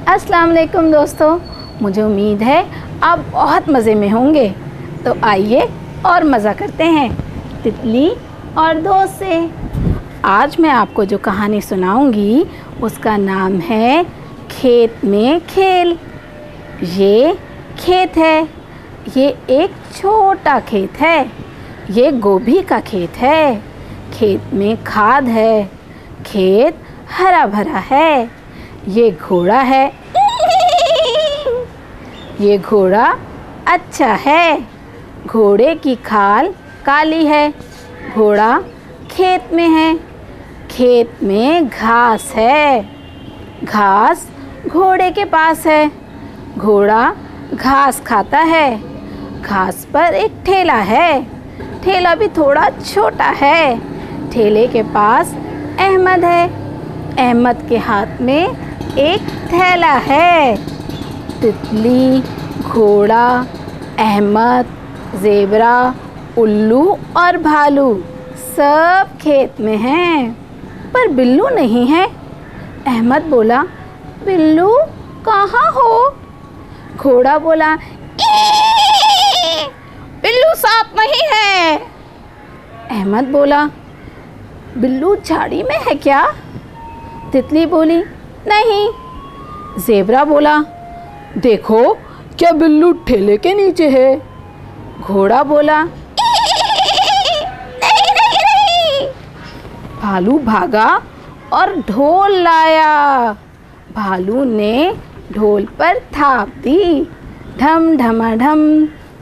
अस्सलाम वालेकुम दोस्तों, मुझे उम्मीद है आप बहुत मज़े में होंगे। तो आइए और मज़ा करते हैं तितली और दोस्त से। आज मैं आपको जो कहानी सुनाऊंगी उसका नाम है खेत में खेल। ये खेत है, ये एक छोटा खेत है। ये गोभी का खेत है। खेत में खाद है। खेत हरा भरा है। ये घोड़ा है। ये घोड़ा अच्छा है। घोड़े की खाल काली है। घोड़ा खेत में है। खेत में घास है। घास घोड़े के पास है। घोड़ा घास खाता है। घास पर एक ठेला है। ठेला भी थोड़ा छोटा है। ठेले के पास अहमद है। अहमद के हाथ में एक थैला है। तितली, घोड़ा, अहमद, ज़ेबरा, उल्लू और भालू सब खेत में हैं, पर बिल्लू नहीं है। अहमद बोला, बिल्लू कहाँ हो? घोड़ा बोला, बिल्लू साथ नहीं है। अहमद बोला, बिल्लू झाड़ी में है क्या? तितली बोली, नहीं। ज़ेबरा बोला, देखो क्या बिल्लू ठेले के नीचे है। घोड़ा बोला, नहीं नहीं नहीं। भालू भागा और ढोल लाया। भालू ने ढोल पर थाप दी। ढम ढमाढम,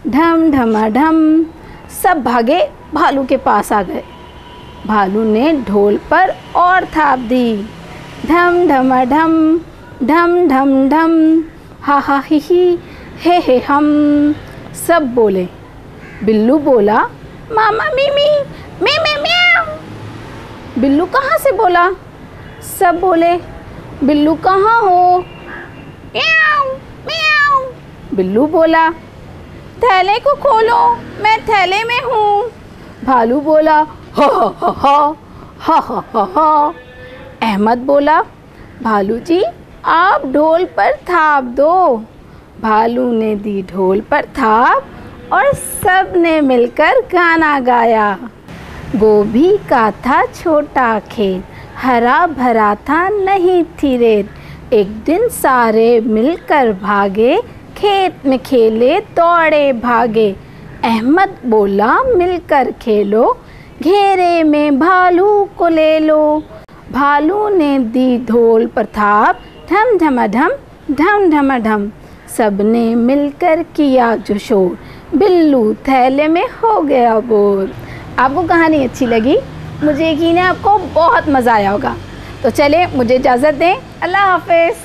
ढम ढमाढम। सब भागे भालू के पास आ गए। भालू ने ढोल पर और थाप दी। ढम ढमाढम, ढम ढम ढम। हा हा ही हे हम। सब बोले। बिल्लू बोला, मामा मिमी मैं म्याऊं। बिल्लू कहाँ से बोला? सब बोले, बिल्लू कहाँ हो? म्याऊं म्याऊं। बिल्लू बोला, थैले को खोलो, मैं थैले में हूँ। भालू बोला, हा हा हा हा हा हा हा। अहमद बोला, भालू जी आप ढोल पर थाप दो। भालू ने दी ढोल पर थाप और सब ने मिलकर गाना गाया। गोभी का था छोटा खेत, हरा भरा था नहीं थी रेत। एक दिन सारे मिलकर भागे, खेत में खेले दौड़े भागे। अहमद बोला, मिलकर खेलो, घेरे में भालू को ले लो। भालू ने दी ढोल पर थाप, ढम ढमाढम, ढम ढमाढम। सबने मिलकर किया जो शोर, बिल्लू थैले में हो गया बोर। आपको कहानी अच्छी लगी? मुझे यकीन है आपको बहुत मज़ा आया होगा। तो चले मुझे इजाज़त दें। अल्लाह हाफ़िज़।